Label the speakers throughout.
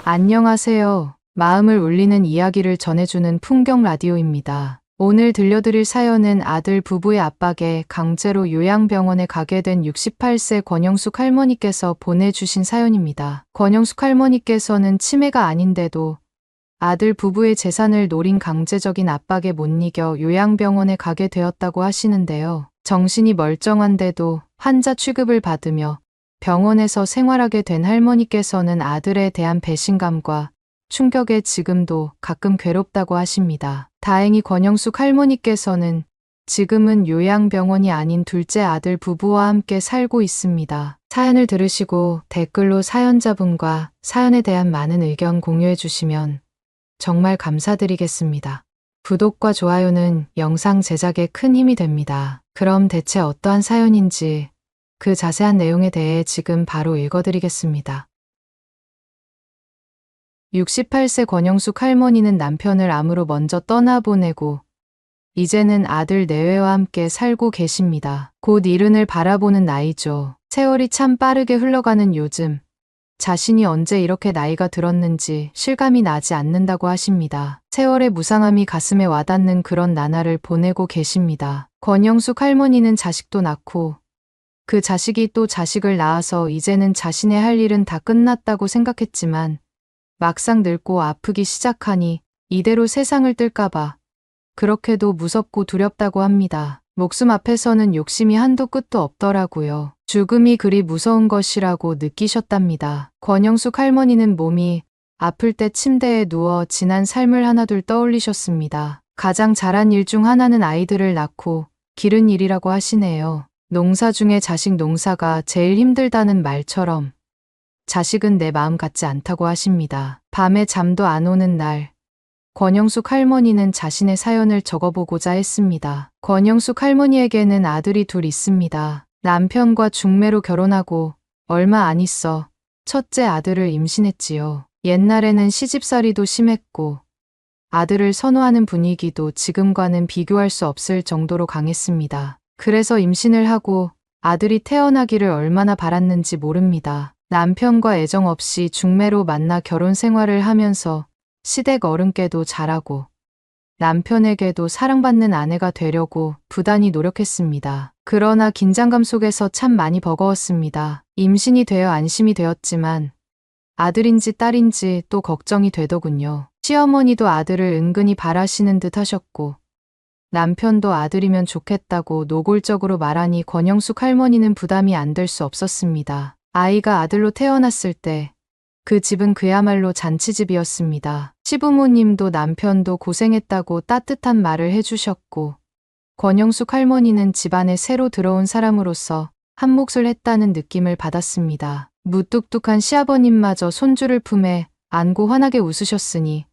Speaker 1: 안녕하세요. 마음을 울리는 이야기를 전해주는 풍경 라디오입니다. 오늘 들려드릴 사연은 아들 부부의 압박에 강제로 요양병원에 가게 된 68세 권영숙 할머니께서 보내주신 사연입니다. 권영숙 할머니께서는 치매가 아닌데도 아들 부부의 재산을 노린 강제적인 압박에 못 이겨 요양병원에 가게 되었다고 하시는데요. 정신이 멀쩡한데도 환자 취급을 받으며 병원에서 생활하게 된 할머니께서는 아들에 대한 배신감과 충격에 지금도 가끔 괴롭다고 하십니다. 다행히 권영숙 할머니께서는 지금은 요양병원이 아닌 둘째 아들 부부와 함께 살고 있습니다. 사연을 들으시고 댓글로 사연자분과 사연에 대한 많은 의견 공유해 주시면 정말 감사드리겠습니다. 구독과 좋아요는 영상 제작에 큰 힘이 됩니다. 그럼 대체 어떠한 사연인지 그 자세한 내용에 대해 지금 바로 읽어드리겠습니다. 68세 권영숙 할머니는 남편을 암으로 먼저 떠나보내고 이제는 아들 내외와 함께 살고 계십니다. 곧 이른을 바라보는 나이죠. 세월이 참 빠르게 흘러가는 요즘 자신이 언제 이렇게 나이가 들었는지 실감이 나지 않는다고 하십니다. 세월의 무상함이 가슴에 와닿는 그런 나날을 보내고 계십니다. 권영숙 할머니는 자식도 낳고 그 자식이 또 자식을 낳아서 이제는 자신의 할 일은 다 끝났다고 생각했지만 막상 늙고 아프기 시작하니 이대로 세상을 뜰까봐 그렇게도 무섭고 두렵다고 합니다. 목숨 앞에서는 욕심이 한도 끝도 없더라고요. 죽음이 그리 무서운 것이라고 느끼셨답니다. 권영숙 할머니는 몸이 아플 때 침대에 누워 지난 삶을 하나둘 떠올리셨습니다. 가장 잘한 일 중 하나는 아이들을 낳고 기른 일이라고 하시네요. 농사 중에 자식 농사가 제일 힘들다는 말처럼 자식은 내 마음 같지 않다고 하십니다. 밤에 잠도 안 오는 날, 권영숙 할머니는 자신의 사연을 적어보고자 했습니다. 권영숙 할머니에게는 아들이 둘 있습니다. 남편과 중매로 결혼하고 얼마 안 있어 첫째 아들을 임신했지요. 옛날에는 시집살이도 심했고 아들을 선호하는 분위기도 지금과는 비교할 수 없을 정도로 강했습니다. 그래서 임신을 하고 아들이 태어나기를 얼마나 바랐는지 모릅니다. 남편과 애정 없이 중매로 만나 결혼 생활을 하면서 시댁 어른께도 잘하고 남편에게도 사랑받는 아내가 되려고 부단히 노력했습니다. 그러나 긴장감 속에서 참 많이 버거웠습니다. 임신이 되어 안심이 되었지만 아들인지 딸인지 또 걱정이 되더군요. 시어머니도 아들을 은근히 바라시는 듯 하셨고 남편도 아들이면 좋겠다고 노골적으로 말하니 권영숙 할머니는 부담이 안 될 수 없었습니다. 아이가 아들로 태어났을 때 그 집은 그야말로 잔치집이었습니다. 시부모님도 남편도 고생했다고 따뜻한 말을 해주셨고 권영숙 할머니는 집안에 새로 들어온 사람으로서 한 몫을 했다는 느낌을 받았습니다. 무뚝뚝한 시아버님마저 손주를 품에 안고 환하게 웃으셨으니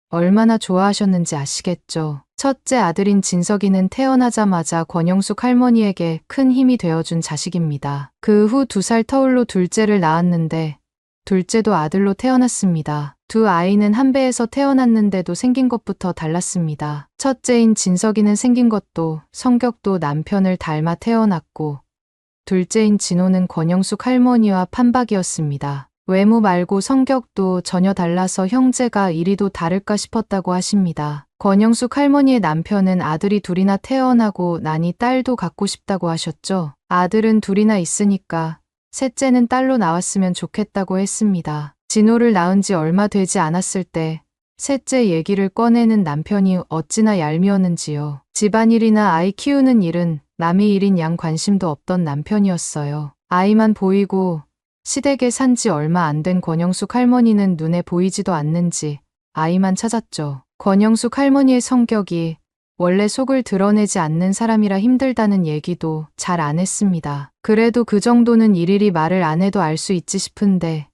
Speaker 1: 얼마나 좋아하셨는지 아시겠죠. 첫째 아들인 진석이는 태어나자마자 권영숙 할머니에게 큰 힘이 되어준 자식입니다. 그 후 2살 터울로 둘째를 낳았는데 둘째도 아들로 태어났습니다. 두 아이는 한 배에서 태어났는데도 생긴 것부터 달랐습니다. 첫째인 진석이는 생긴 것도 성격도 남편을 닮아 태어났고 둘째인 진호는 권영숙 할머니와 판박이었습니다. 외모 말고 성격도 전혀 달라서 형제가 이리도 다를까 싶었다고 하십니다. 권영숙 할머니의 남편은 아들이 둘이나 태어나고 나니 딸도 갖고 싶다고 하셨죠. 아들은 둘이나 있으니까 셋째는 딸로 나왔으면 좋겠다고 했습니다. 진호를 낳은 지 얼마 되지 않았을 때 셋째 얘기를 꺼내는 남편이 어찌나 얄미웠는지요. 집안일이나 아이 키우는 일은 남의 일인 양 관심도 없던 남편이었어요. 아이만 보이고 시댁에 산 지 얼마 안 된 권영숙 할머니는 눈에 보이지도 않는지 아이만 찾았죠. 권영숙 할머니의 성격이 원래 속을 드러내지 않는 사람이라 힘들다는 얘기도 잘 안 했습니다. 그래도 그 정도는 일일이 말을 안 해도 알 수 있지 싶은데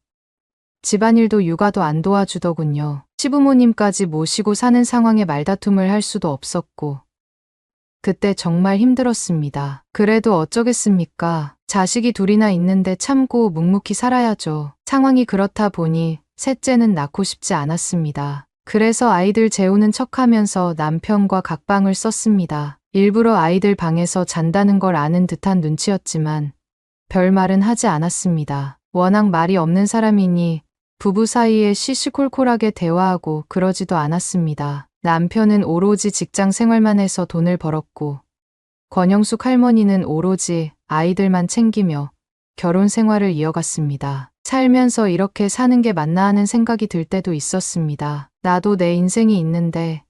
Speaker 1: 집안일도 육아도 안 도와주더군요. 시부모님까지 모시고 사는 상황에 말다툼을 할 수도 없었고 그때 정말 힘들었습니다. 그래도 어쩌겠습니까? 자식이 둘이나 있는데 참고 묵묵히 살아야죠. 상황이 그렇다 보니 셋째는 낳고 싶지 않았습니다. 그래서 아이들 재우는 척하면서 남편과 각방을 썼습니다. 일부러 아이들 방에서 잔다는 걸 아는 듯한 눈치였지만 별말은 하지 않았습니다. 워낙 말이 없는 사람이니 부부 사이에 시시콜콜하게 대화하고 그러지도 않았습니다. 남편은 오로지 직장 생활만 해서 돈을 벌었고, 권영숙 할머니는 오로지 아이들만 챙기며 결혼 생활을 이어갔습니다. 살면서 이렇게 사는 게 맞나 하는 생각이 들 때도 있었습니다. 나도 내 인생이 있는데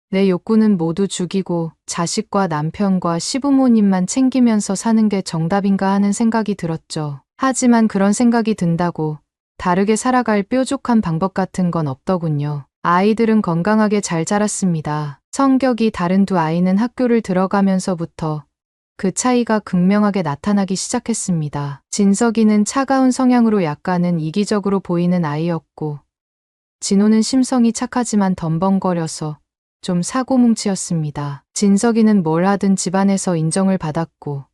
Speaker 1: 내 욕구는 모두 죽이고 자식과 남편과 시부모님만 챙기면서 사는 게 정답인가 하는 생각이 들었죠. 하지만 그런 생각이 든다고 다르게 살아갈 뾰족한 방법 같은 건 없더군요. 아이들은 건강하게 잘 자랐습니다. 성격이 다른 두 아이는 학교를 들어가면서부터 그 차이가 극명하게 나타나기 시작했습니다. 진석이는 차가운 성향으로 약간은 이기적으로 보이는 아이였고, 진호는 심성이 착하지만 덤벙거려서 좀 사고뭉치였습니다. 진석이는 뭘 하든 집안에서 인정을 받았고,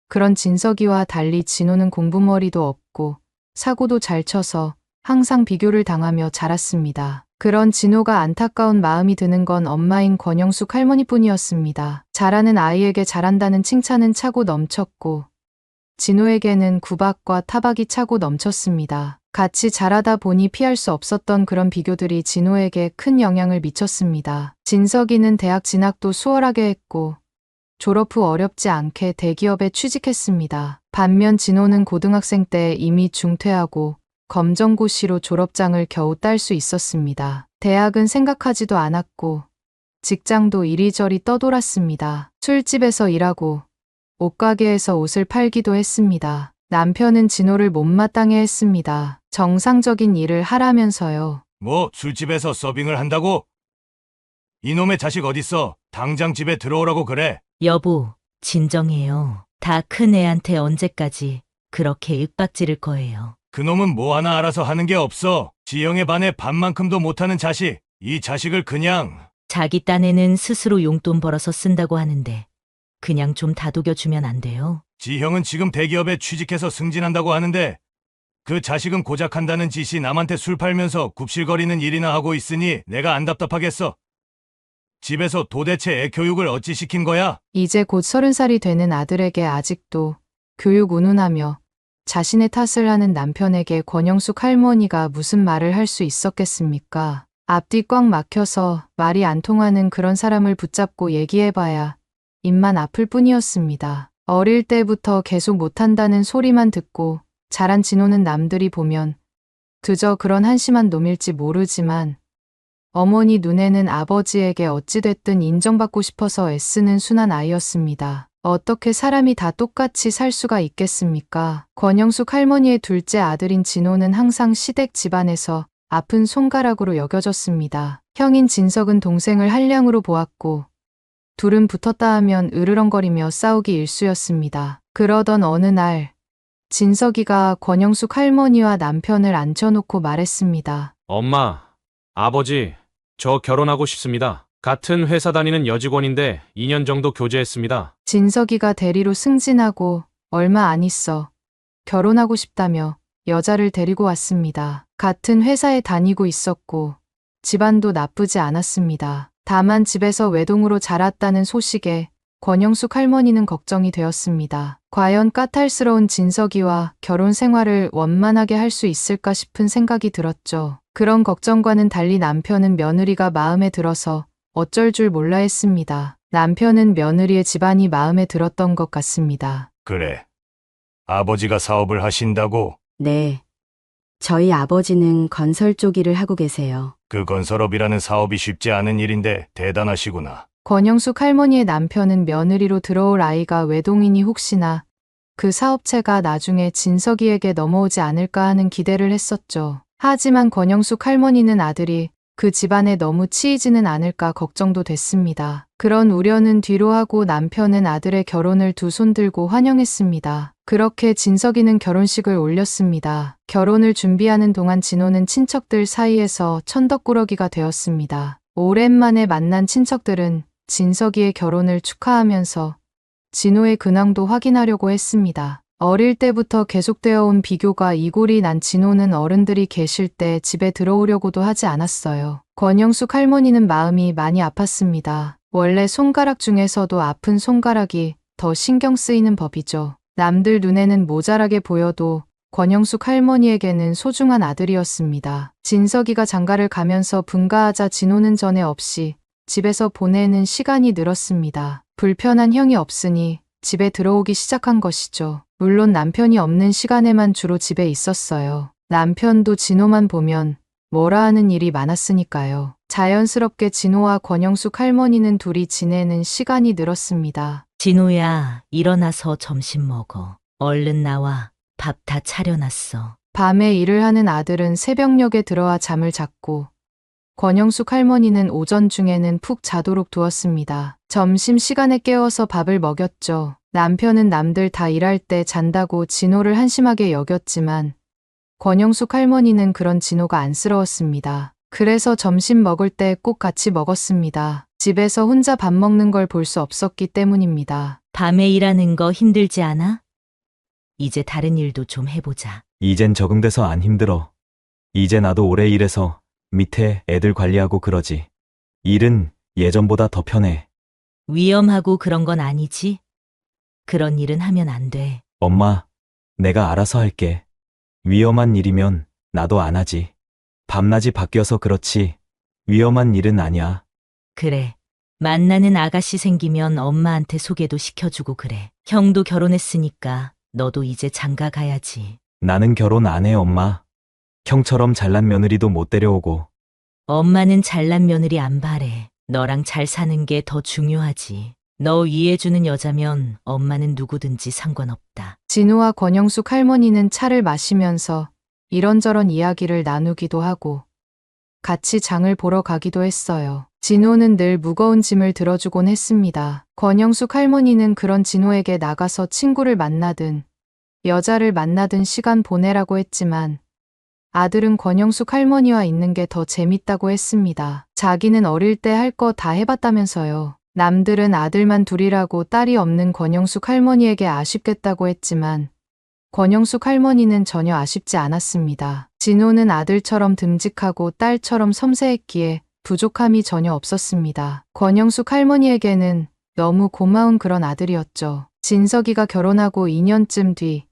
Speaker 1: 그런 진석이와 달리 진호는 공부머리도 없고 사고도 잘 쳐서 항상 비교를 당하며 자랐습니다. 그런 진호가 안타까운 마음이 드는 건 엄마인 권영숙 할머니뿐이었습니다. 잘하는 아이에게 잘한다는 칭찬은 차고 넘쳤고, 진호에게는 구박과 타박이 차고 넘쳤습니다. 같이 자라다 보니 피할 수 없었던 그런 비교들이 진호에게 큰 영향을 미쳤습니다. 진석이는 대학 진학도 수월하게 했고, 졸업 후 어렵지 않게 대기업에 취직했습니다. 반면 진호는 고등학생 때 이미 중퇴하고 검정고시로 졸업장을 겨우 딸 수 있었습니다. 대학은 생각하지도 않았고 직장도 이리저리 떠돌았습니다. 술집에서 일하고 옷가게에서 옷을 팔기도 했습니다. 남편은 진호를 못마땅해 했습니다. 정상적인 일을 하라면서요.
Speaker 2: 뭐 술집에서 서빙을 한다고? 이놈의 자식 어딨어? 당장 집에 들어오라고 그래.
Speaker 3: 여보, 진정해요. 다 큰 애한테 언제까지 그렇게 윽박지를 거예요.
Speaker 2: 그놈은 뭐 하나 알아서 하는 게 없어. 지영의 반에 반만큼도 못하는 자식. 이 자식을 그냥...
Speaker 3: 자기 딴에는 스스로 용돈 벌어서 쓴다고 하는데 그냥 좀 다독여주면 안 돼요?
Speaker 2: 지형은 지금 대기업에 취직해서 승진한다고 하는데 그 자식은 고작 한다는 짓이 남한테 술 팔면서 굽실거리는 일이나 하고 있으니 내가 안 답답하겠어. 집에서 도대체 애 교육을 어찌 시킨 거야?
Speaker 1: 이제 곧 30살이 되는 아들에게 아직도 교육 운운하며 자신의 탓을 하는 남편에게 권영숙 할머니가 무슨 말을 할 수 있었겠습니까? 앞뒤 꽉 막혀서 말이 안 통하는 그런 사람을 붙잡고 얘기해봐야 입만 아플 뿐이었습니다. 어릴 때부터 계속 못한다는 소리만 듣고 자란 진호는 남들이 보면 그저 그런 한심한 놈일지 모르지만 어머니 눈에는 아버지에게 어찌됐든 인정받고 싶어서 애쓰는 순한 아이였습니다. 어떻게 사람이 다 똑같이 살 수가 있겠습니까? 권영숙 할머니의 둘째 아들인 진호는 항상 시댁 집안에서 아픈 손가락으로 여겨졌습니다. 형인 진석은 동생을 한량으로 보았고 둘은 붙었다 하면 으르렁거리며 싸우기 일쑤였습니다. 그러던 어느 날 진석이가 권영숙 할머니와 남편을 앉혀놓고 말했습니다.
Speaker 4: 엄마, 아버지, 저 결혼하고 싶습니다. 같은 회사 다니는 여직원인데 2년 정도 교제했습니다.
Speaker 1: 진석이가 대리로 승진하고 얼마 안 있어 결혼하고 싶다며 여자를 데리고 왔습니다. 같은 회사에 다니고 있었고 집안도 나쁘지 않았습니다. 다만 집에서 외동으로 자랐다는 소식에 권영숙 할머니는 걱정이 되었습니다. 과연 까탈스러운 진석이와 결혼 생활을 원만하게 할 수 있을까 싶은 생각이 들었죠. 그런 걱정과는 달리 남편은 며느리가 마음에 들어서 어쩔 줄 몰라 했습니다. 남편은 며느리의 집안이 마음에 들었던 것 같습니다.
Speaker 2: 그래. 아버지가 사업을 하신다고?
Speaker 5: 네. 저희 아버지는 건설 쪽 일을 하고 계세요.
Speaker 2: 그 건설업이라는 사업이 쉽지 않은 일인데 대단하시구나.
Speaker 1: 권영숙 할머니의 남편은 며느리로 들어올 아이가 외동이니 혹시나 그 사업체가 나중에 진석이에게 넘어오지 않을까 하는 기대를 했었죠. 하지만 권영숙 할머니는 아들이 그 집안에 너무 치이지는 않을까 걱정도 됐습니다. 그런 우려는 뒤로 하고 남편은 아들의 결혼을 두 손 들고 환영했습니다. 그렇게 진석이는 결혼식을 올렸습니다. 결혼을 준비하는 동안 진호는 친척들 사이에서 천덕꾸러기가 되었습니다. 오랜만에 만난 친척들은 진석이의 결혼을 축하하면서 진호의 근황도 확인하려고 했습니다. 어릴 때부터 계속되어 온 비교가 이골이 난 진호는 어른들이 계실 때 집에 들어오려고도 하지 않았어요. 권영숙 할머니는 마음이 많이 아팠습니다. 원래 손가락 중에서도 아픈 손가락이 더 신경 쓰이는 법이죠. 남들 눈에는 모자라게 보여도 권영숙 할머니에게는 소중한 아들이었습니다. 진석이가 장가를 가면서 분가하자 진호는 전에 없이 집에서 보내는 시간이 늘었습니다. 불편한 형이 없으니 집에 들어오기 시작한 것이죠. 물론 남편이 없는 시간에만 주로 집에 있었어요. 남편도 진호만 보면 뭐라 하는 일이 많았으니까요. 자연스럽게 진호와 권영숙 할머니는 둘이 지내는 시간이 늘었습니다.
Speaker 3: 진호야, 일어나서 점심 먹어. 얼른 나와. 밥 다 차려놨어.
Speaker 1: 밤에 일을 하는 아들은 새벽녘에 들어와 잠을 잤고 권영숙 할머니는 오전 중에는 푹 자도록 두었습니다. 점심 시간에 깨워서 밥을 먹였죠. 남편은 남들 다 일할 때 잔다고 진호를 한심하게 여겼지만 권영숙 할머니는 그런 진호가 안쓰러웠습니다. 그래서 점심 먹을 때 꼭 같이 먹었습니다. 집에서 혼자 밥 먹는 걸 볼 수 없었기 때문입니다.
Speaker 3: 밤에 일하는 거 힘들지 않아? 이제 다른 일도 좀 해보자.
Speaker 6: 이젠 적응돼서 안 힘들어. 이제 나도 오래 일해서 밑에 애들 관리하고 그러지. 일은 예전보다 더 편해.
Speaker 3: 위험하고 그런 건 아니지? 그런 일은 하면 안 돼.
Speaker 6: 엄마, 내가 알아서 할게. 위험한 일이면 나도 안 하지. 밤낮이 바뀌어서 그렇지. 위험한 일은 아니야.
Speaker 3: 그래. 만나는 아가씨 생기면 엄마한테 소개도 시켜주고 그래. 형도 결혼했으니까 너도 이제 장가 가야지.
Speaker 6: 나는 결혼 안 해, 엄마. 형처럼 잘난 며느리도 못 데려오고.
Speaker 3: 엄마는 잘난 며느리 안 바래. 너랑 잘 사는 게 더 중요하지. 너 위해주는 여자면 엄마는 누구든지 상관없다.
Speaker 1: 진호와 권영숙 할머니는 차를 마시면서 이런저런 이야기를 나누기도 하고 같이 장을 보러 가기도 했어요. 진호는 늘 무거운 짐을 들어주곤 했습니다. 권영숙 할머니는 그런 진호에게 나가서 친구를 만나든 여자를 만나든 시간 보내라고 했지만 아들은 권영숙 할머니와 있는 게 더 재밌다고 했습니다. 자기는 어릴 때 할 거 다 해봤다면서요. 남들은 아들만 둘이라고 딸이 없는 권영숙 할머니에게 아쉽겠다고 했지만 권영숙 할머니는 전혀 아쉽지 않았습니다. 진호는 아들처럼 듬직하고 딸처럼 섬세했기에 부족함이 전혀 없었습니다. 권영숙 할머니에게는 너무 고마운 그런 아들이었죠. 진석이가 결혼하고 2년쯤 뒤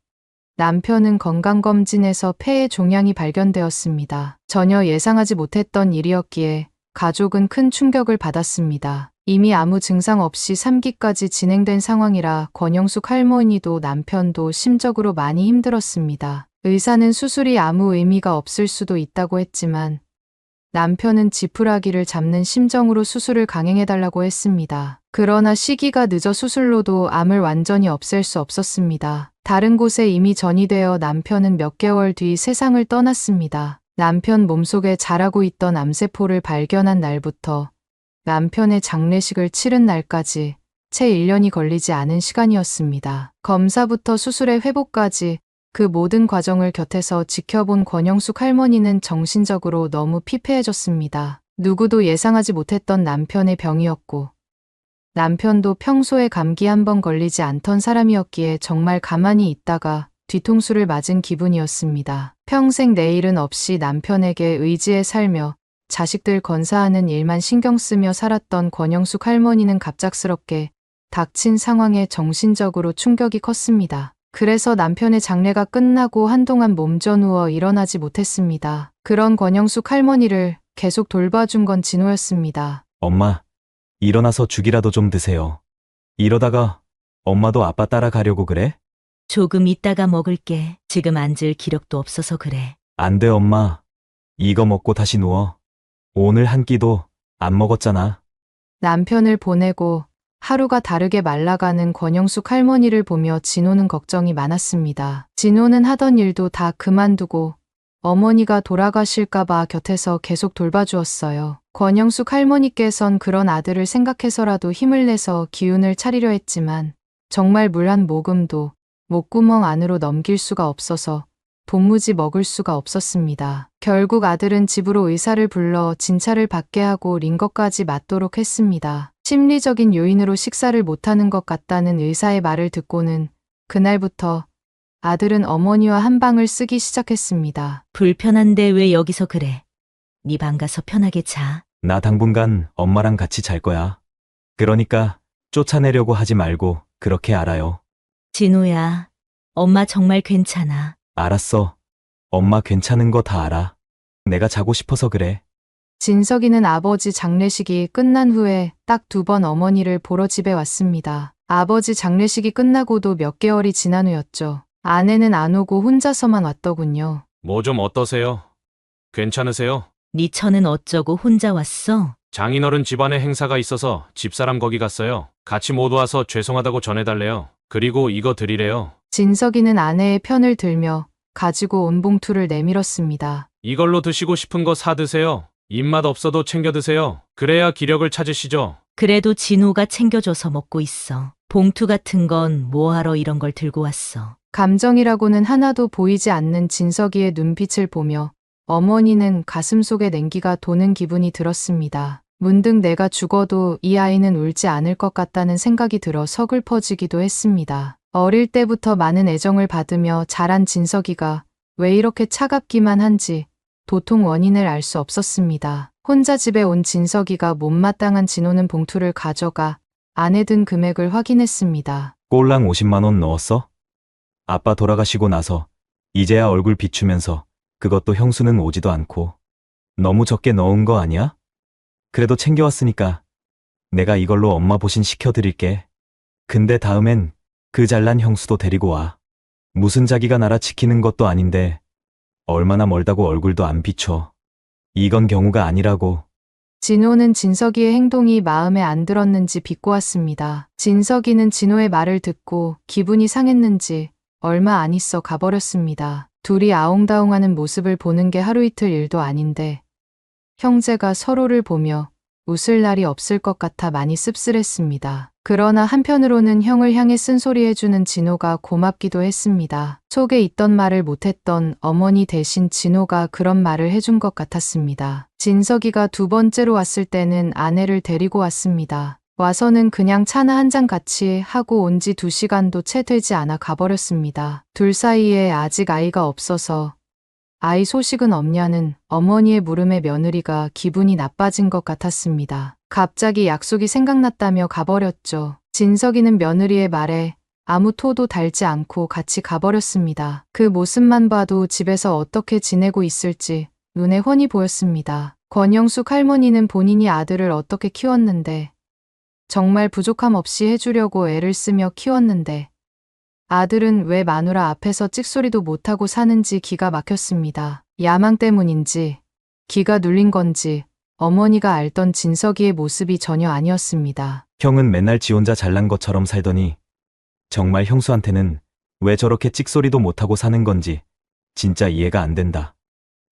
Speaker 1: 남편은 건강검진에서 폐의 종양이 발견되었습니다. 전혀 예상하지 못했던 일이었기에 가족은 큰 충격을 받았습니다. 이미 아무 증상 없이 3기까지 진행된 상황이라 권영숙 할머니도 남편도 심적으로 많이 힘들었습니다. 의사는 수술이 아무 의미가 없을 수도 있다고 했지만 남편은 지푸라기를 잡는 심정으로 수술을 강행해달라고 했습니다. 그러나 시기가 늦어 수술로도 암을 완전히 없앨 수 없었습니다. 다른 곳에 이미 전이되어 남편은 몇 개월 뒤 세상을 떠났습니다. 남편 몸속에 자라고 있던 암세포를 발견한 날부터 남편의 장례식을 치른 날까지 채 1년이 걸리지 않은 시간이었습니다. 검사부터 수술의 회복까지 그 모든 과정을 곁에서 지켜본 권영숙 할머니는 정신적으로 너무 피폐해졌습니다. 누구도 예상하지 못했던 남편의 병이었고 남편도 평소에 감기 한 번 걸리지 않던 사람이었기에 정말 가만히 있다가 뒤통수를 맞은 기분이었습니다. 평생 내일은 없이 남편에게 의지해 살며 자식들 건사하는 일만 신경 쓰며 살았던 권영숙 할머니는 갑작스럽게 닥친 상황에 정신적으로 충격이 컸습니다. 그래서 남편의 장례가 끝나고 한동안 몸져 누워 일어나지 못했습니다. 그런 권영숙 할머니를 계속 돌봐준 건 진호였습니다.
Speaker 6: 엄마, 일어나서 죽이라도 좀 드세요. 이러다가 엄마도 아빠 따라가려고 그래?
Speaker 3: 조금 있다가 먹을게. 지금 앉을 기력도 없어서 그래.
Speaker 6: 안 돼, 엄마. 이거 먹고 다시 누워. 오늘 한 끼도 안 먹었잖아.
Speaker 1: 남편을 보내고 하루가 다르게 말라가는 권영숙 할머니를 보며 진호는 걱정이 많았습니다. 진호는 하던 일도 다 그만두고 어머니가 돌아가실까봐 곁에서 계속 돌봐주었어요. 권영숙 할머니께선 그런 아들을 생각해서라도 힘을 내서 기운을 차리려 했지만 정말 물 한 모금도 목구멍 안으로 넘길 수가 없어서 돈무지 먹을 수가 없었습니다. 결국 아들은 집으로 의사를 불러 진찰을 받게 하고 링거까지 맞도록 했습니다. 심리적인 요인으로 식사를 못하는 것 같다는 의사의 말을 듣고는 그날부터 아들은 어머니와 한 방을 쓰기 시작했습니다.
Speaker 3: 불편한데 왜 여기서 그래? 네 방 가서 편하게 자.
Speaker 6: 나 당분간 엄마랑 같이 잘 거야. 그러니까 쫓아내려고 하지 말고 그렇게 알아요.
Speaker 3: 진호야, 엄마 정말 괜찮아.
Speaker 6: 알았어. 엄마 괜찮은 거 다 알아. 내가 자고 싶어서 그래.
Speaker 1: 진석이는 아버지 장례식이 끝난 후에 딱 2번 어머니를 보러 집에 왔습니다. 아버지 장례식이 끝나고도 몇 개월이 지난 후였죠. 아내는 안 오고 혼자서만 왔더군요.
Speaker 4: 뭐 좀 어떠세요? 괜찮으세요?
Speaker 3: 네 처는 어쩌고 혼자 왔어?
Speaker 4: 장인어른 집안에 행사가 있어서 집사람 거기 갔어요. 같이 못 와서 죄송하다고 전해달래요. 그리고 이거 드리래요.
Speaker 1: 진석이는 아내의 편을 들며 가지고 온 봉투를 내밀었습니다.
Speaker 4: 이걸로 드시고 싶은 거 사 드세요. 입맛 없어도 챙겨 드세요. 그래야 기력을 찾으시죠.
Speaker 3: 그래도 진호가 챙겨줘서 먹고 있어. 봉투 같은 건 뭐하러 이런 걸 들고 왔어.
Speaker 1: 감정이라고는 하나도 보이지 않는 진석이의 눈빛을 보며 어머니는 가슴속에 냉기가 도는 기분이 들었습니다. 문득 내가 죽어도 이 아이는 울지 않을 것 같다는 생각이 들어 서글퍼지기도 했습니다. 어릴 때부터 많은 애정을 받으며 자란 진석이가 왜 이렇게 차갑기만 한지 도통 원인을 알 수 없었습니다. 혼자 집에 온 진석이가 못마땅한 진호는 봉투를 가져가 안에 든 금액을 확인했습니다.
Speaker 6: 꼴랑 50만 원 넣었어? 아빠 돌아가시고 나서 이제야 얼굴 비추면서 그것도 형수는 오지도 않고 너무 적게 넣은 거 아니야? 그래도 챙겨왔으니까 내가 이걸로 엄마 보신 시켜드릴게. 근데 다음엔 그 잘난 형수도 데리고 와. 무슨 자기가 나라 지키는 것도 아닌데 얼마나 멀다고 얼굴도 안 비춰. 이건 경우가 아니라고.
Speaker 1: 진호는 진석이의 행동이 마음에 안 들었는지 비꼬았습니다. 진석이는 진호의 말을 듣고 기분이 상했는지 얼마 안 있어 가버렸습니다. 둘이 아웅다웅하는 모습을 보는 게 하루 이틀 일도 아닌데 형제가 서로를 보며 웃을 날이 없을 것 같아 많이 씁쓸했습니다. 그러나 한편으로는 형을 향해 쓴소리해주는 진호가 고맙기도 했습니다. 속에 있던 말을 못했던 어머니 대신 진호가 그런 말을 해준 것 같았습니다. 진석이가 2번째로 왔을 때는 아내를 데리고 왔습니다. 와서는 그냥 차나 한 잔 같이 하고 온 지 2시간도 채 되지 않아 가버렸습니다. 둘 사이에 아직 아이가 없어서 아이 소식은 없냐는 어머니의 물음에 며느리가 기분이 나빠진 것 같았습니다. 갑자기 약속이 생각났다며 가버렸죠. 진석이는 며느리의 말에 아무 토도 달지 않고 같이 가버렸습니다. 그 모습만 봐도 집에서 어떻게 지내고 있을지 눈에 훤히 보였습니다. 권영숙 할머니는 본인이 아들을 어떻게 키웠는데 정말 부족함 없이 해주려고 애를 쓰며 키웠는데 아들은 왜 마누라 앞에서 찍소리도 못하고 사는지 기가 막혔습니다. 야망 때문인지 기가 눌린 건지 어머니가 알던 진석이의 모습이 전혀 아니었습니다.
Speaker 6: 형은 맨날 지 혼자 잘난 것처럼 살더니 정말 형수한테는 왜 저렇게 찍소리도 못하고 사는 건지 진짜 이해가 안 된다.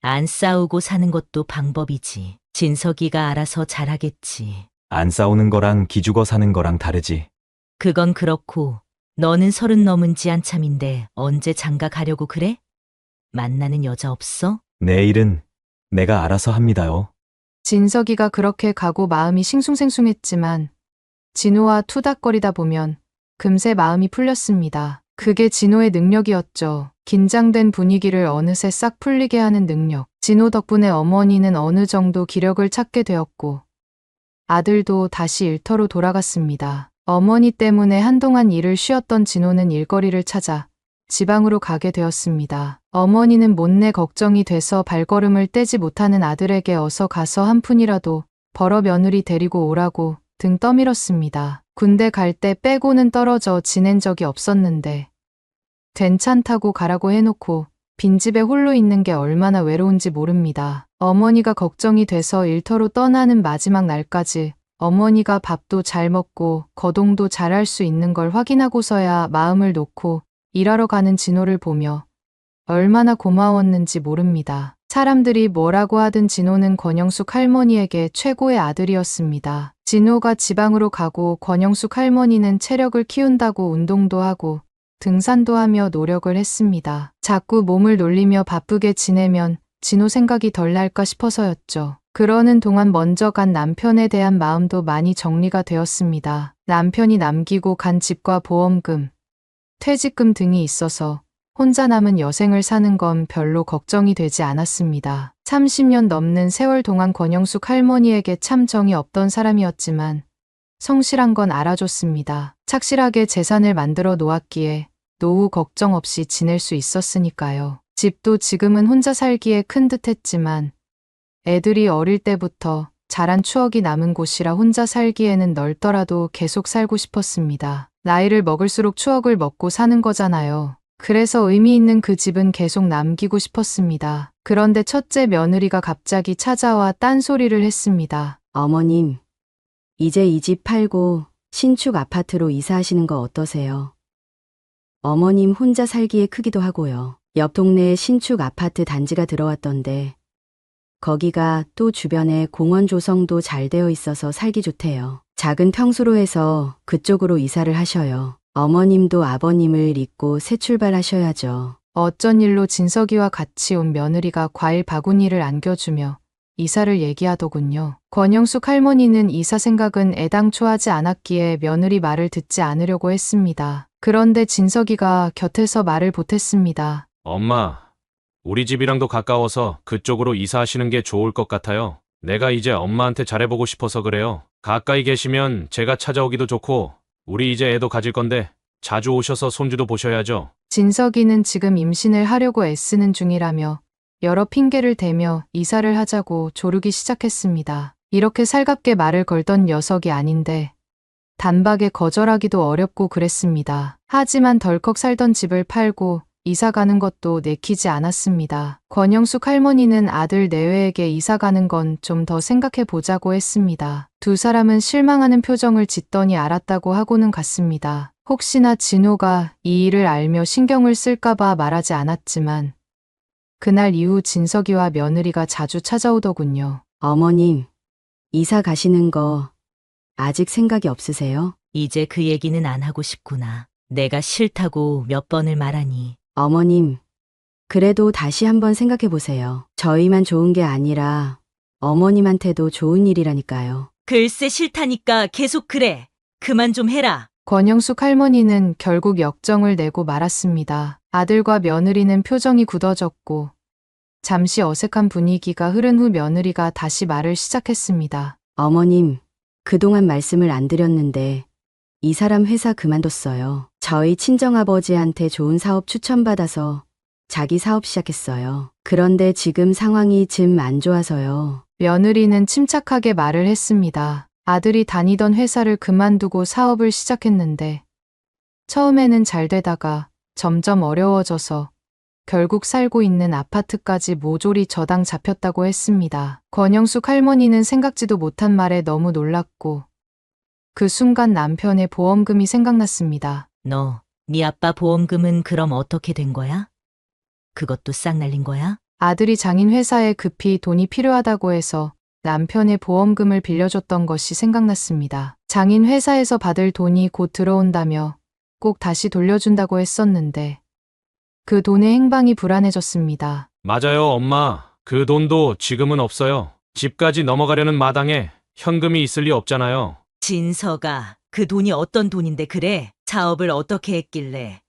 Speaker 3: 안 싸우고 사는 것도 방법이지. 진석이가 알아서 잘하겠지.
Speaker 6: 안 싸우는 거랑 기죽어 사는 거랑 다르지.
Speaker 3: 그건 그렇고 너는 30 넘은 지 한참인데 언제 장가 가려고 그래? 만나는 여자 없어?
Speaker 6: 내일은 내가 알아서 합니다요.
Speaker 1: 진석이가 그렇게 가고 마음이 싱숭생숭했지만 진호와 투닥거리다 보면 금세 마음이 풀렸습니다. 그게 진호의 능력이었죠. 긴장된 분위기를 어느새 싹 풀리게 하는 능력. 진호 덕분에 어머니는 어느 정도 기력을 찾게 되었고 아들도 다시 일터로 돌아갔습니다. 어머니 때문에 한동안 일을 쉬었던 진호는 일거리를 찾아 지방으로 가게 되었습니다. 어머니는 못내 걱정이 돼서 발걸음을 떼지 못하는 아들에게 어서 가서 한 푼이라도 벌어 며느리 데리고 오라고 등 떠밀었습니다. 군대 갈 때 빼고는 떨어져 지낸 적이 없었는데 괜찮다고 가라고 해놓고 빈집에 홀로 있는 게 얼마나 외로운지 모릅니다. 어머니가 걱정이 돼서 일터로 떠나는 마지막 날까지 어머니가 밥도 잘 먹고 거동도 잘할 수 있는 걸 확인하고서야 마음을 놓고 일하러 가는 진호를 보며 얼마나 고마웠는지 모릅니다. 사람들이 뭐라고 하든 진호는 권영숙 할머니에게 최고의 아들이었습니다. 진호가 지방으로 가고 권영숙 할머니는 체력을 키운다고 운동도 하고 등산도 하며 노력을 했습니다. 자꾸 몸을 놀리며 바쁘게 지내면 진호 생각이 덜 날까 싶어서였죠. 그러는 동안 먼저 간 남편에 대한 마음도 많이 정리가 되었습니다. 남편이 남기고 간 집과 보험금, 퇴직금 등이 있어서 혼자 남은 여생을 사는 건 별로 걱정이 되지 않았습니다. 30년 넘는 세월 동안 권영숙 할머니에게 참 정이 없던 사람이었지만 성실한 건 알아줬습니다. 착실하게 재산을 만들어 놓았기에 노후 걱정 없이 지낼 수 있었으니까요. 집도 지금은 혼자 살기에 큰 듯 했지만 애들이 어릴 때부터 자란 추억이 남은 곳이라 혼자 살기에는 넓더라도 계속 살고 싶었습니다. 나이를 먹을수록 추억을 먹고 사는 거잖아요. 그래서 의미 있는 그 집은 계속 남기고 싶었습니다. 그런데 첫째 며느리가 갑자기 찾아와 딴소리를 했습니다.
Speaker 5: 어머님, 이제 이 집 팔고 신축 아파트로 이사하시는 거 어떠세요? 어머님 혼자 살기에 크기도 하고요. 옆 동네에 신축 아파트 단지가 들어왔던데 거기가 또 주변에 공원 조성도 잘 되어 있어서 살기 좋대요. 작은 평수로 해서 그쪽으로 이사를 하셔요. 어머님도 아버님을 잊고 새 출발하셔야죠.
Speaker 1: 어쩐 일로 진석이와 같이 온 며느리가 과일 바구니를 안겨주며 이사를 얘기하더군요. 권영숙 할머니는 이사 생각은 애당초 하지 않았기에 며느리 말을 듣지 않으려고 했습니다. 그런데 진석이가 곁에서 말을 보탰습니다.
Speaker 4: 엄마, 우리 집이랑도 가까워서 그쪽으로 이사하시는 게 좋을 것 같아요. 내가 이제 엄마한테 잘해보고 싶어서 그래요. 가까이 계시면 제가 찾아오기도 좋고, 우리 이제 애도 가질 건데 자주 오셔서 손주도 보셔야죠.
Speaker 1: 진석이는 지금 임신을 하려고 애쓰는 중이라며 여러 핑계를 대며 이사를 하자고 조르기 시작했습니다. 이렇게 살갑게 말을 걸던 녀석이 아닌데 단박에 거절하기도 어렵고 그랬습니다. 하지만 덜컥 살던 집을 팔고 이사 가는 것도 내키지 않았습니다. 권영숙 할머니는 아들 내외에게 이사 가는 건 좀 더 생각해 보자고 했습니다. 두 사람은 실망하는 표정을 짓더니 알았다고 하고는 갔습니다. 혹시나 진호가 이 일을 알며 신경을 쓸까봐 말하지 않았지만 그날 이후 진석이와 며느리가 자주 찾아오더군요.
Speaker 5: 어머님, 이사 가시는 거 아직 생각이 없으세요?
Speaker 3: 이제 그 얘기는 안 하고 싶구나. 내가 싫다고 몇 번을 말하니.
Speaker 5: 어머님, 그래도 다시 한번 생각해 보세요. 저희만 좋은 게 아니라 어머님한테도 좋은 일이라니까요.
Speaker 3: 글쎄 싫다니까 계속 그래. 그만 좀 해라.
Speaker 1: 권영숙 할머니는 결국 역정을 내고 말았습니다. 아들과 며느리는 표정이 굳어졌고 잠시 어색한 분위기가 흐른 후 며느리가 다시 말을 시작했습니다.
Speaker 5: 어머님, 그동안 말씀을 안 드렸는데 이 사람 회사 그만뒀어요. 저희 친정아버지한테 좋은 사업 추천받아서 자기 사업 시작했어요. 그런데 지금 상황이 좀 안 좋아서요.
Speaker 1: 며느리는 침착하게 말을 했습니다. 아들이 다니던 회사를 그만두고 사업을 시작했는데 처음에는 잘 되다가 점점 어려워져서 결국 살고 있는 아파트까지 모조리 저당 잡혔다고 했습니다. 권영숙 할머니는 생각지도 못한 말에 너무 놀랐고 그 순간 남편의 보험금이 생각났습니다.
Speaker 3: 너, 네 아빠 보험금은 그럼 어떻게 된 거야? 그것도 싹 날린 거야?
Speaker 1: 아들이 장인 회사에 급히 돈이 필요하다고 해서 남편의 보험금을 빌려줬던 것이 생각났습니다. 장인 회사에서 받을 돈이 곧 들어온다며 꼭 다시 돌려준다고 했었는데 그 돈의 행방이 불안해졌습니다.
Speaker 4: 맞아요, 엄마. 그 돈도 지금은 없어요. 집까지 넘어가려는 마당에 현금이 있을 리 없잖아요.
Speaker 3: 진서가 그 돈이 어떤 돈인데 그래? 사업을 어떻게 했길래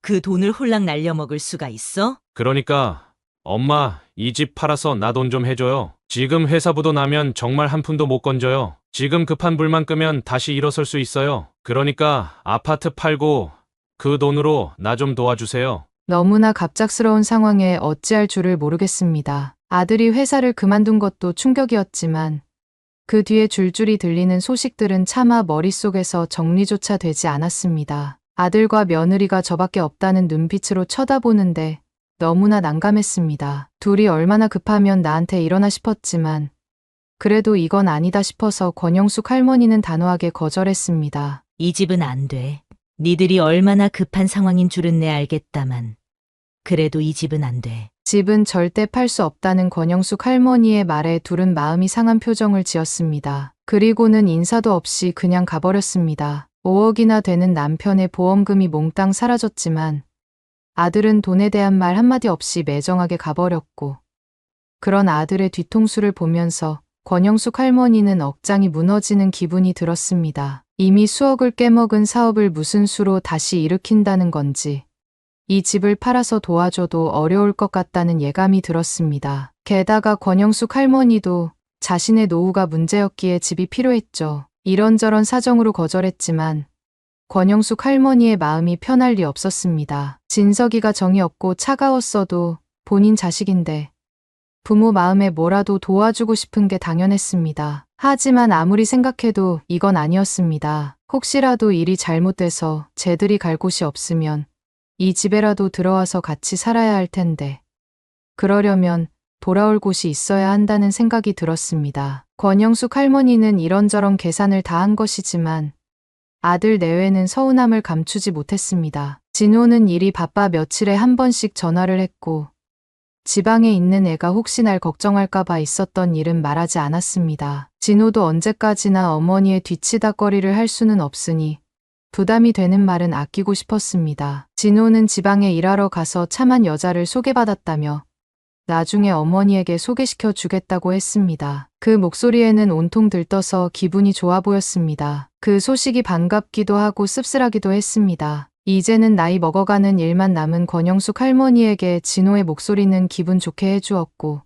Speaker 3: 그 돈을 홀랑 날려먹을 수가 있어?
Speaker 4: 그러니까 엄마, 이 집 팔아서 나 돈 좀 해줘요. 지금 회사 부도 나면 정말 한 푼도 못 건져요. 지금 급한 불만 끄면 다시 일어설 수 있어요. 그러니까 아파트 팔고 그 돈으로 나 좀 도와주세요.
Speaker 1: 너무나 갑작스러운 상황에 어찌할 줄을 모르겠습니다. 아들이 회사를 그만둔 것도 충격이었지만 그 뒤에 줄줄이 들리는 소식들은 차마 머릿속에서 정리조차 되지 않았습니다. 아들과 며느리가 저밖에 없다는 눈빛으로 쳐다보는데 너무나 난감했습니다. 둘이 얼마나 급하면 나한테 이러나 싶었지만 그래도 이건 아니다 싶어서 권영숙 할머니는 단호하게 거절했습니다.
Speaker 3: 이 집은 안 돼. 니들이 얼마나 급한 상황인 줄은 내 알겠다만 그래도 이 집은 안 돼.
Speaker 1: 집은 절대 팔 수 없다는 권영숙 할머니의 말에 둘은 마음이 상한 표정을 지었습니다. 그리고는 인사도 없이 그냥 가버렸습니다. 5억이나 되는 남편의 보험금이 몽땅 사라졌지만 아들은 돈에 대한 말 한마디 없이 매정하게 가버렸고 그런 아들의 뒤통수를 보면서 권영숙 할머니는 억장이 무너지는 기분이 들었습니다. 이미 수억을 깨먹은 사업을 무슨 수로 다시 일으킨다는 건지 이 집을 팔아서 도와줘도 어려울 것 같다는 예감이 들었습니다. 게다가 권영숙 할머니도 자신의 노후가 문제였기에 집이 필요했죠. 이런저런 사정으로 거절했지만 권영숙 할머니의 마음이 편할 리 없었습니다. 진석이가 정이 없고 차가웠어도 본인 자식인데 부모 마음에 뭐라도 도와주고 싶은 게 당연했습니다. 하지만 아무리 생각해도 이건 아니었습니다. 혹시라도 일이 잘못돼서 쟤들이 갈 곳이 없으면 이 집에라도 들어와서 같이 살아야 할 텐데 그러려면 돌아올 곳이 있어야 한다는 생각이 들었습니다. 권영숙 할머니는 이런저런 계산을 다 한 것이지만 아들 내외는 서운함을 감추지 못했습니다. 진호는 일이 바빠 며칠에 한 번씩 전화를 했고 지방에 있는 애가 혹시 날 걱정할까봐 있었던 일은 말하지 않았습니다. 진호도 언제까지나 어머니의 뒤치다꺼리를 할 수는 없으니 부담이 되는 말은 아끼고 싶었습니다. 진호는 지방에 일하러 가서 참한 여자를 소개받았다며 나중에 어머니에게 소개시켜 주겠다고 했습니다. 그 목소리에는 온통 들떠서 기분이 좋아 보였습니다. 그 소식이 반갑기도 하고 씁쓸하기도 했습니다. 이제는 나이 먹어가는 일만 남은 권영숙 할머니에게 진호의 목소리는 기분 좋게 해주었고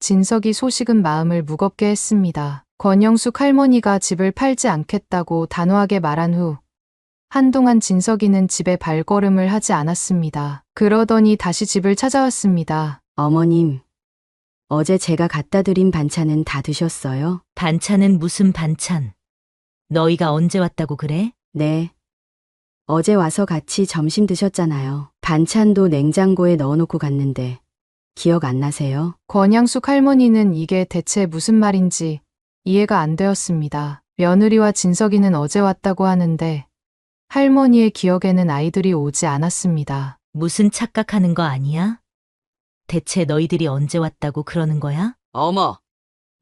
Speaker 1: 진석이 소식은 마음을 무겁게 했습니다. 권영숙 할머니가 집을 팔지 않겠다고 단호하게 말한 후 한동안 진석이는 집에 발걸음을 하지 않았습니다. 그러더니 다시 집을 찾아왔습니다.
Speaker 5: 어머님, 어제 제가 갖다 드린 반찬은 다 드셨어요?
Speaker 3: 반찬은 무슨 반찬? 너희가 언제 왔다고 그래?
Speaker 5: 네. 어제 와서 같이 점심 드셨잖아요. 반찬도 냉장고에 넣어놓고 갔는데 기억 안 나세요?
Speaker 1: 권양숙 할머니는 이게 대체 무슨 말인지 이해가 안 되었습니다. 며느리와 진석이는 어제 왔다고 하는데 할머니의 기억에는 아이들이 오지 않았습니다.
Speaker 3: 무슨 착각하는 거 아니야? 대체 너희들이 언제 왔다고 그러는 거야?
Speaker 7: 어머,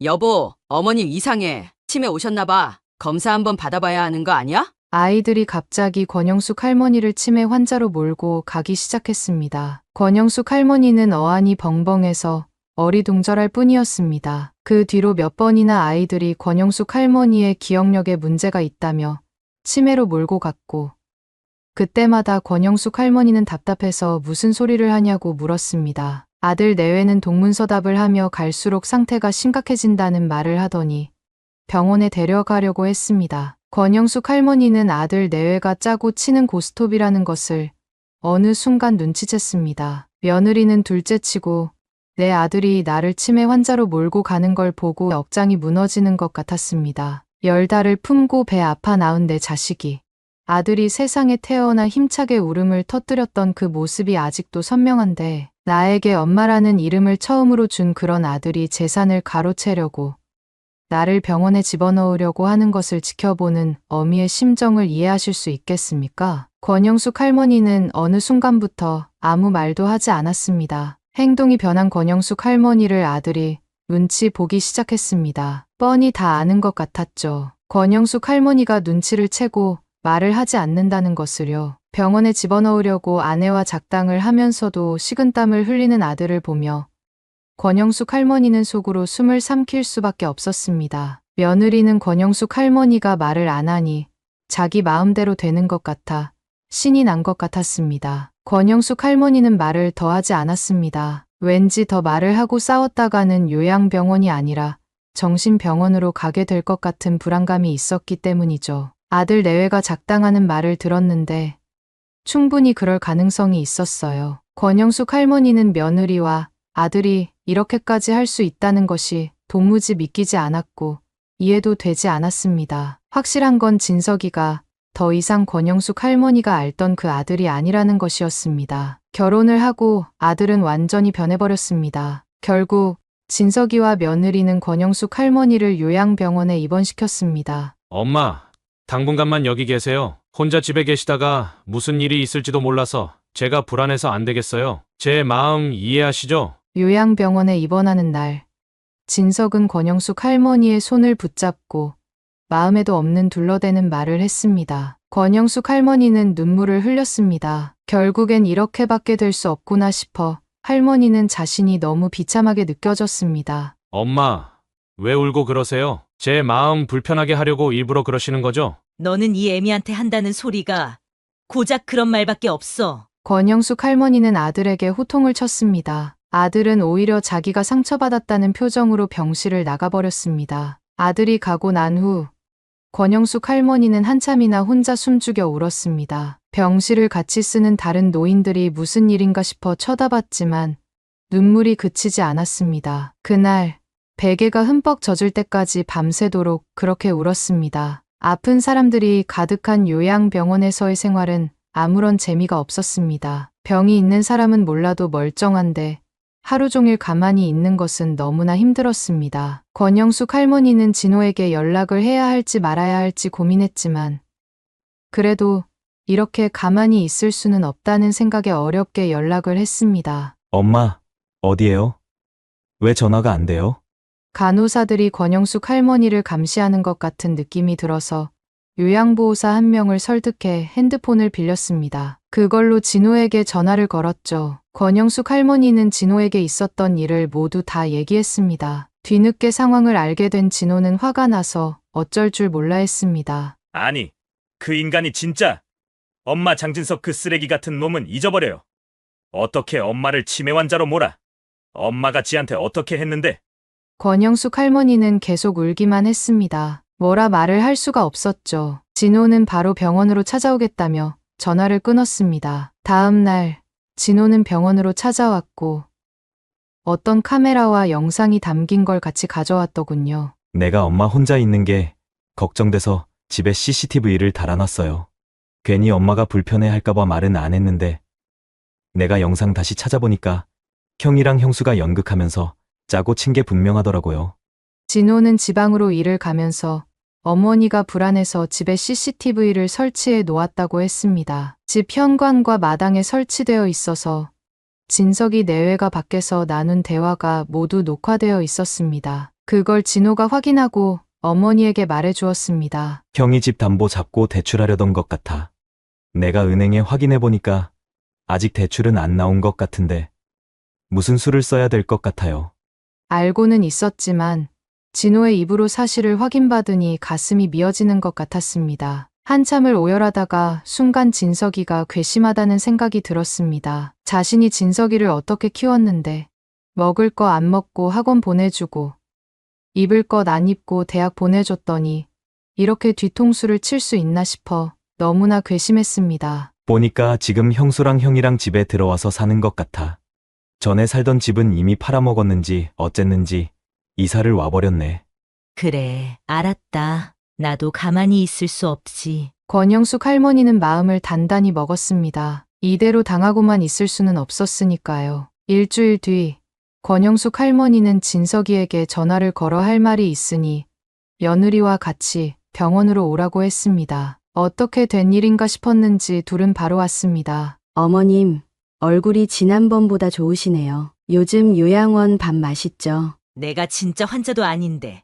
Speaker 7: 여보, 어머님 이상해. 치매 오셨나 봐. 검사 한번 받아봐야 하는 거 아니야?
Speaker 1: 아이들이 갑자기 권영숙 할머니를 치매 환자로 몰고 가기 시작했습니다. 권영숙 할머니는 어안이 벙벙해서 어리둥절할 뿐이었습니다. 그 뒤로 몇 번이나 아이들이 권영숙 할머니의 기억력에 문제가 있다며 치매로 몰고 갔고 그때마다 권영숙 할머니는 답답해서 무슨 소리를 하냐고 물었습니다. 아들 내외는 동문서답을 하며 갈수록 상태가 심각해진다는 말을 하더니 병원에 데려가려고 했습니다. 권영숙 할머니는 아들 내외가 짜고 치는 고스톱이라는 것을 어느 순간 눈치챘습니다. 며느리는 둘째치고 내 아들이 나를 치매 환자로 몰고 가는 걸 보고 억장이 무너지는 것 같았습니다. 10달을 품고 배 아파 낳은 내 자식이 아들이 세상에 태어나 힘차게 울음을 터뜨렸던 그 모습이 아직도 선명한데 나에게 엄마라는 이름을 처음으로 준 그런 아들이 재산을 가로채려고 나를 병원에 집어넣으려고 하는 것을 지켜보는 어미의 심정을 이해하실 수 있겠습니까? 권영숙 할머니는 어느 순간부터 아무 말도 하지 않았습니다. 행동이 변한 권영숙 할머니를 아들이 눈치 보기 시작했습니다. 뻔히 다 아는 것 같았죠. 권영숙 할머니가 눈치를 채고 말을 하지 않는다는 것을요. 병원에 집어넣으려고 아내와 작당을 하면서도 식은땀을 흘리는 아들을 보며 권영숙 할머니는 속으로 숨을 삼킬 수밖에 없었습니다. 며느리는 권영숙 할머니가 말을 안 하니 자기 마음대로 되는 것 같아 신이 난 것 같았습니다. 권영숙 할머니는 말을 더 하지 않았습니다. 왠지 더 말을 하고 싸웠다가는 요양병원이 아니라 정신병원으로 가게 될 것 같은 불안감이 있었기 때문이죠. 아들 내외가 작당하는 말을 들었는데 충분히 그럴 가능성이 있었어요. 권영숙 할머니는 며느리와 아들이 이렇게까지 할 수 있다는 것이 도무지 믿기지 않았고 이해도 되지 않았습니다. 확실한 건 진석이가 더 이상 권영숙 할머니가 알던 그 아들이 아니라는 것이었습니다. 결혼을 하고 아들은 완전히 변해버렸습니다. 결국 진석이와 며느리는 권영숙 할머니를 요양병원에 입원시켰습니다.
Speaker 4: 엄마, 당분간만 여기 계세요. 혼자 집에 계시다가 무슨 일이 있을지도 몰라서 제가 불안해서 안 되겠어요. 제 마음 이해하시죠?
Speaker 1: 요양병원에 입원하는 날, 진석은 권영숙 할머니의 손을 붙잡고 마음에도 없는 둘러대는 말을 했습니다. 권영숙 할머니는 눈물을 흘렸습니다. 결국엔 이렇게밖에 될 수 없구나 싶어 할머니는 자신이 너무 비참하게 느껴졌습니다.
Speaker 4: 엄마, 왜 울고 그러세요? 제 마음 불편하게 하려고 일부러 그러시는 거죠?
Speaker 3: 너는 이 애미한테 한다는 소리가 고작 그런 말밖에 없어.
Speaker 1: 권영숙 할머니는 아들에게 호통을 쳤습니다. 아들은 오히려 자기가 상처받았다는 표정으로 병실을 나가버렸습니다. 아들이 가고 난 후 권영숙 할머니는 한참이나 혼자 숨죽여 울었습니다. 병실을 같이 쓰는 다른 노인들이 무슨 일인가 싶어 쳐다봤지만 눈물이 그치지 않았습니다. 그날 베개가 흠뻑 젖을 때까지 밤새도록 그렇게 울었습니다. 아픈 사람들이 가득한 요양병원에서의 생활은 아무런 재미가 없었습니다. 병이 있는 사람은 몰라도 멀쩡한데 하루 종일 가만히 있는 것은 너무나 힘들었습니다. 권영숙 할머니는 진호에게 연락을 해야 할지 말아야 할지 고민했지만 그래도 이렇게 가만히 있을 수는 없다는 생각에 어렵게 연락을 했습니다.
Speaker 6: 엄마, 어디에요? 왜 전화가 안 돼요?
Speaker 1: 간호사들이 권영숙 할머니를 감시하는 것 같은 느낌이 들어서 요양보호사 한 명을 설득해 핸드폰을 빌렸습니다. 그걸로 진호에게 전화를 걸었죠. 권영숙 할머니는 진호에게 있었던 일을 모두 다 얘기했습니다. 뒤늦게 상황을 알게 된 진호는 화가 나서 어쩔 줄 몰라 했습니다.
Speaker 8: 아니, 그 인간이 진짜 엄마 장진석 그 쓰레기 같은 놈은 잊어버려요. 어떻게 엄마를 치매 환자로 몰아? 엄마가 지한테 어떻게 했는데?
Speaker 1: 권영숙 할머니는 계속 울기만 했습니다. 뭐라 말을 할 수가 없었죠. 진호는 바로 병원으로 찾아오겠다며 전화를 끊었습니다. 다음 날 진호는 병원으로 찾아왔고 어떤 카메라와 영상이 담긴 걸 같이 가져왔더군요.
Speaker 6: 내가 엄마 혼자 있는 게 걱정돼서 집에 CCTV를 달아놨어요. 괜히 엄마가 불편해할까봐 말은 안 했는데 내가 영상 다시 찾아보니까 형이랑 형수가 연극하면서 짜고 친 게 분명하더라고요.
Speaker 1: 진호는 지방으로 일을 가면서 어머니가 불안해서 집에 CCTV를 설치해 놓았다고 했습니다. 집 현관과 마당에 설치되어 있어서 진석이 내외가 밖에서 나눈 대화가 모두 녹화되어 있었습니다. 그걸 진호가 확인하고 어머니에게 말해 주었습니다.
Speaker 6: 형이 집 담보 잡고 대출하려던 것 같아. 내가 은행에 확인해 보니까 아직 대출은 안 나온 것 같은데 무슨 수를 써야 될 것 같아요.
Speaker 1: 알고는 있었지만 진호의 입으로 사실을 확인받으니 가슴이 미어지는 것 같았습니다. 한참을 오열하다가 순간 진석이가 괘씸하다는 생각이 들었습니다. 자신이 진석이를 어떻게 키웠는데 먹을 거 안 먹고 학원 보내주고 입을 것 안 입고 대학 보내줬더니 이렇게 뒤통수를 칠 수 있나 싶어 너무나 괘씸했습니다.
Speaker 6: 보니까 지금 형수랑 형이랑 집에 들어와서 사는 것 같아. 전에 살던 집은 이미 팔아먹었는지 어쨌는지 이사를 와버렸네.
Speaker 3: 그래, 알았다. 나도 가만히 있을 수 없지.
Speaker 1: 권영숙 할머니는 마음을 단단히 먹었습니다. 이대로 당하고만 있을 수는 없었으니까요. 일주일 뒤 권영숙 할머니는 진석이에게 전화를 걸어 할 말이 있으니 며느리와 같이 병원으로 오라고 했습니다. 어떻게 된 일인가 싶었는지 둘은 바로 왔습니다.
Speaker 5: 어머님, 얼굴이 지난번보다 좋으시네요. 요즘 요양원 밥 맛있죠?
Speaker 3: 내가 진짜 환자도 아닌데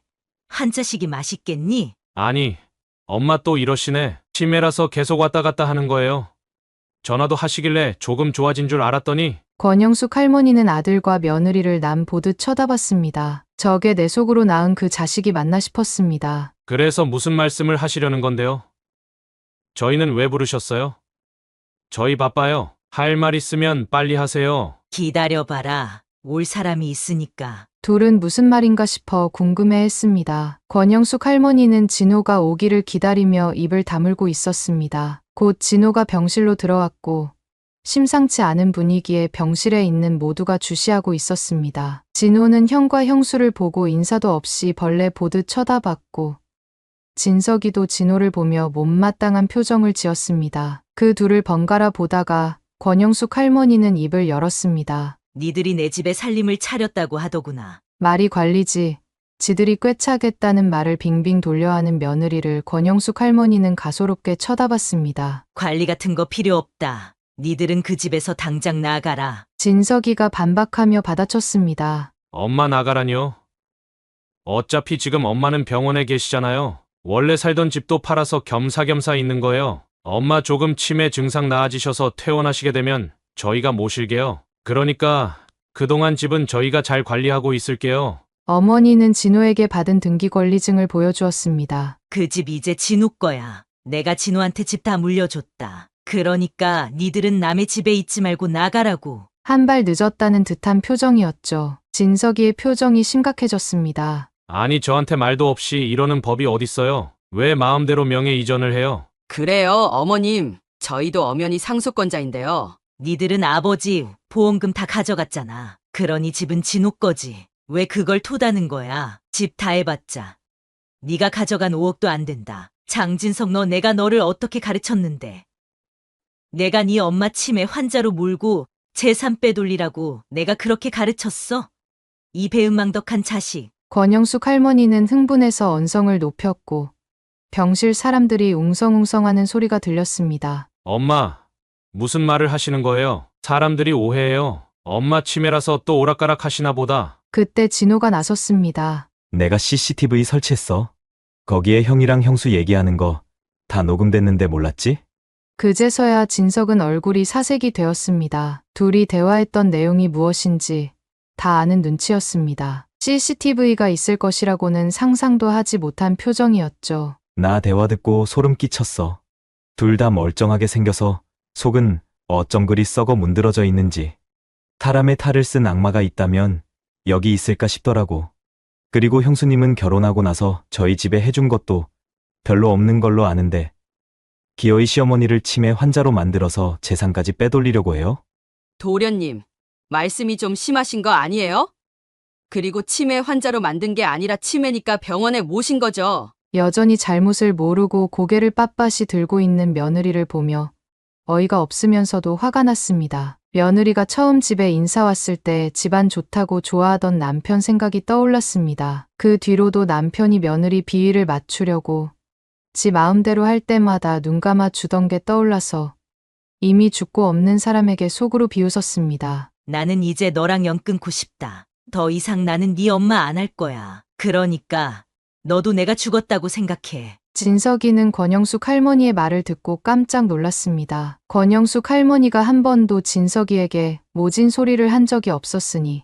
Speaker 3: 한자식이 맛있겠니?
Speaker 4: 아니, 엄마 또 이러시네. 치매라서 계속 왔다 갔다 하는 거예요. 전화도 하시길래 조금 좋아진 줄 알았더니
Speaker 1: 권영숙 할머니는 아들과 며느리를 남 보듯 쳐다봤습니다. 저게 내 속으로 낳은 그 자식이 맞나 싶었습니다.
Speaker 4: 그래서 무슨 말씀을 하시려는 건데요? 저희는 왜 부르셨어요? 저희 바빠요. 할 말 있으면 빨리 하세요.
Speaker 3: 기다려봐라. 올 사람이 있으니까.
Speaker 1: 둘은 무슨 말인가 싶어 궁금해했습니다. 권영숙 할머니는 진호가 오기를 기다리며 입을 다물고 있었습니다. 곧 진호가 병실로 들어왔고 심상치 않은 분위기에 병실에 있는 모두가 주시하고 있었습니다. 진호는 형과 형수를 보고 인사도 없이 벌레 보듯 쳐다봤고 진석이도 진호를 보며 못마땅한 표정을 지었습니다. 그 둘을 번갈아 보다가 권영숙 할머니는 입을 열었습니다.
Speaker 3: 니들이 내 집에 살림을 차렸다고 하더구나.
Speaker 1: 말이 관리지. 지들이 꿰차겠다는 말을 빙빙 돌려하는 며느리를 권영숙 할머니는 가소롭게 쳐다봤습니다.
Speaker 3: 관리 같은 거 필요 없다. 니들은 그 집에서 당장 나가라.
Speaker 1: 진석이가 반박하며 받아쳤습니다.
Speaker 4: 엄마 나가라뇨. 어차피 지금 엄마는 병원에 계시잖아요. 원래 살던 집도 팔아서 겸사겸사 있는 거예요. 엄마 조금 치매 증상 나아지셔서 퇴원하시게 되면 저희가 모실게요. 그러니까 그동안 집은 저희가 잘 관리하고 있을게요.
Speaker 1: 어머니는 진호에게 받은 등기권리증을 보여주었습니다.
Speaker 3: 그 집 이제 진우 거야. 내가 진우한테 집 다 물려줬다. 그러니까 니들은 남의 집에 있지 말고 나가라고.
Speaker 1: 한 발 늦었다는 듯한 표정이었죠. 진석이의 표정이 심각해졌습니다.
Speaker 4: 아니 저한테 말도 없이 이러는 법이 어딨어요. 왜 마음대로 명예 이전을 해요?
Speaker 7: 그래요, 어머님. 저희도 엄연히 상속권자인데요.
Speaker 3: 니들은 아버지 보험금 다 가져갔잖아. 그러니 집은 진호 거지. 왜 그걸 토다는 거야? 집 다 해봤자. 네가 가져간 5억도 안 된다. 장진석 내가 너를 어떻게 가르쳤는데. 내가 네 엄마 치매 환자로 몰고 재산 빼돌리라고 내가 그렇게 가르쳤어? 이 배은망덕한 자식.
Speaker 1: 권영숙 할머니는 흥분해서 언성을 높였고 병실 사람들이 웅성웅성하는 소리가 들렸습니다.
Speaker 4: 엄마, 무슨 말을 하시는 거예요? 사람들이 오해해요. 엄마 치매라서 또 오락가락 하시나 보다.
Speaker 1: 그때 진호가 나섰습니다.
Speaker 6: 내가 CCTV 설치했어. 거기에 형이랑 형수 얘기하는 거 다 녹음됐는데 몰랐지?
Speaker 1: 그제서야 진석은 얼굴이 사색이 되었습니다. 둘이 대화했던 내용이 무엇인지 다 아는 눈치였습니다. CCTV가 있을 것이라고는 상상도 하지 못한 표정이었죠.
Speaker 6: 나 대화 듣고 소름 끼쳤어. 둘 다 멀쩡하게 생겨서 속은 어쩜 그리 썩어 문드러져 있는지. 사람의 탈을 쓴 악마가 있다면 여기 있을까 싶더라고. 그리고 형수님은 결혼하고 나서 저희 집에 해준 것도 별로 없는 걸로 아는데 기어이 시어머니를 치매 환자로 만들어서 재산까지 빼돌리려고 해요?
Speaker 7: 도련님, 말씀이 좀 심하신 거 아니에요? 그리고 치매 환자로 만든 게 아니라 치매니까 병원에 모신 거죠.
Speaker 1: 여전히 잘못을 모르고 고개를 빳빳이 들고 있는 며느리를 보며 어이가 없으면서도 화가 났습니다. 며느리가 처음 집에 인사 왔을 때 집안 좋다고 좋아하던 남편 생각이 떠올랐습니다. 그 뒤로도 남편이 며느리 비위를 맞추려고 지 마음대로 할 때마다 눈 감아 주던 게 떠올라서 이미 죽고 없는 사람에게 속으로 비웃었습니다.
Speaker 3: 나는 이제 너랑 연 끊고 싶다. 더 이상 나는 네 엄마 안 할 거야. 그러니까 너도 내가 죽었다고 생각해.
Speaker 1: 진석이는 권영숙 할머니의 말을 듣고 깜짝 놀랐습니다. 권영숙 할머니가 한 번도 진석이에게 모진 소리를 한 적이 없었으니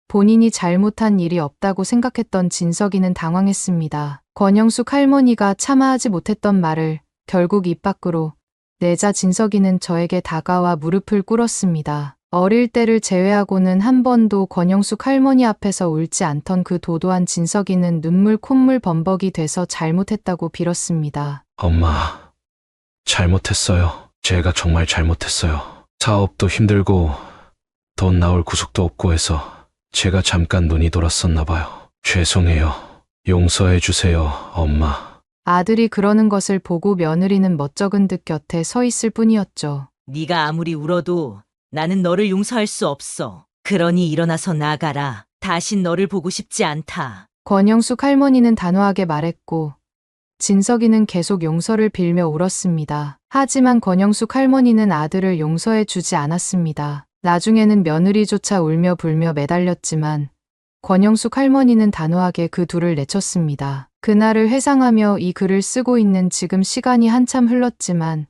Speaker 1: 본인이 잘못한 일이 없다고 생각했던 진석이는 당황했습니다. 권영숙 할머니가 참아하지 못했던 말을 결국 입 밖으로 내자 진석이는 저에게 다가와 무릎을 꿇었습니다. 어릴 때를 제외하고는 한 번도 권영숙 할머니 앞에서 울지 않던 그 도도한 진석이는 눈물 콧물 범벅이 돼서 잘못했다고 빌었습니다.
Speaker 4: 엄마, 잘못했어요. 제가 정말 잘못했어요. 사업도 힘들고 돈 나올 구석도 없고 해서 제가 잠깐 눈이 돌았었나 봐요. 죄송해요. 용서해 주세요, 엄마.
Speaker 1: 아들이 그러는 것을 보고 며느리는 멋쩍은 듯 곁에 서 있을 뿐이었죠.
Speaker 3: 네가 아무리 울어도 나는 너를 용서할 수 없어. 그러니 일어나서 나가라. 다신 너를 보고 싶지 않다.
Speaker 1: 권영숙 할머니는 단호하게 말했고 진석이는 계속 용서를 빌며 울었습니다. 하지만 권영숙 할머니는 아들을 용서해 주지 않았습니다. 나중에는 며느리조차 울며 불며 매달렸지만 권영숙 할머니는 단호하게 그 둘을 내쳤습니다. 그날을 회상하며 이 글을 쓰고 있는 지금 시간이 한참 흘렀지만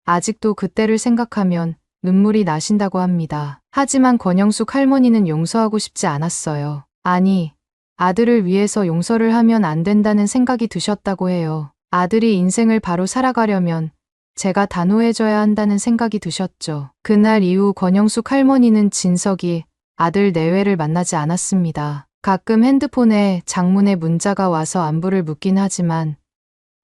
Speaker 1: 아직도 그때를 생각하면 눈물이 나신다고 합니다. 하지만 권영숙 할머니는 용서하고 싶지 않았어요. 아니, 아들을 위해서 용서를 하면 안 된다는 생각이 드셨다고 해요. 아들이 인생을 바로 살아가려면 제가 단호해져야 한다는 생각이 드셨죠. 그날 이후 권영숙 할머니는 진석이 아들 내외를 만나지 않았습니다. 가끔 핸드폰에 장문의 문자가 와서 안부를 묻긴 하지만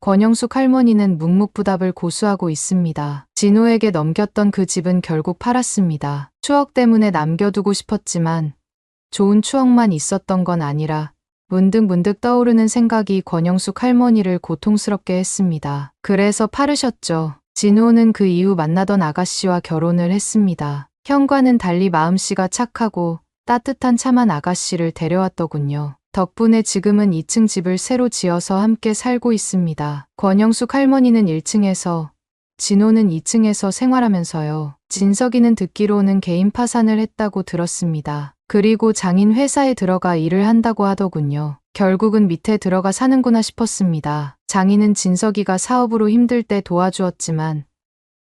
Speaker 1: 권영숙 할머니는 묵묵부답을 고수하고 있습니다. 진호에게 넘겼던 그 집은 결국 팔았습니다. 추억 때문에 남겨두고 싶었지만 좋은 추억만 있었던 건 아니라 문득문득 떠오르는 생각이 권영숙 할머니를 고통스럽게 했습니다. 그래서 팔으셨죠. 진호는 그 이후 만나던 아가씨와 결혼을 했습니다. 형과는 달리 마음씨가 착하고 따뜻한 참한 아가씨를 데려왔더군요. 덕분에 지금은 2층 집을 새로 지어서 함께 살고 있습니다. 권영숙 할머니는 1층에서, 진호는 2층에서 생활하면서요. 진석이는 듣기로는 개인 파산을 했다고 들었습니다. 그리고 장인 회사에 들어가 일을 한다고 하더군요. 결국은 밑에 들어가 사는구나 싶었습니다. 장인은 진석이가 사업으로 힘들 때 도와주었지만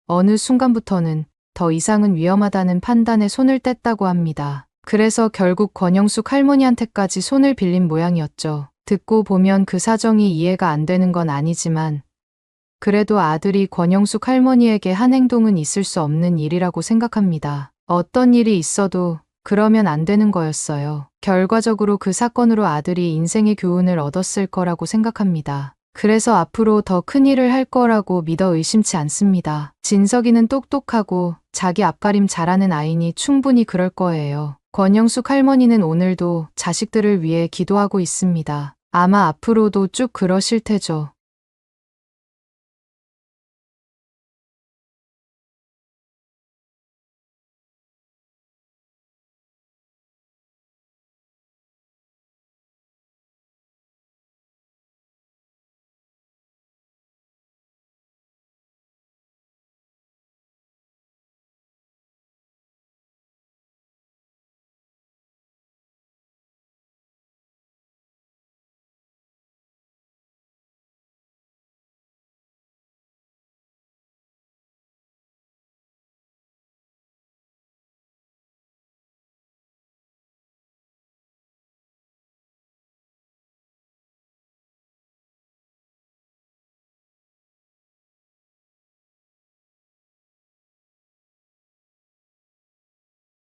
Speaker 1: 어느 순간부터는 더 이상은 위험하다는 판단에 손을 뗐다고 합니다. 그래서 결국 권영숙 할머니한테까지 손을 빌린 모양이었죠. 듣고 보면 그 사정이 이해가 안 되는 건 아니지만 그래도 아들이 권영숙 할머니에게 한 행동은 있을 수 없는 일이라고 생각합니다. 어떤 일이 있어도 그러면 안 되는 거였어요. 결과적으로 그 사건으로 아들이 인생의 교훈을 얻었을 거라고 생각합니다. 그래서 앞으로 더 큰 일을 할 거라고 믿어 의심치 않습니다. 진석이는 똑똑하고 자기 앞가림 잘하는 아이니 충분히 그럴 거예요. 권영숙 할머니는 오늘도 자식들을 위해 기도하고 있습니다. 아마 앞으로도 쭉 그러실 테죠.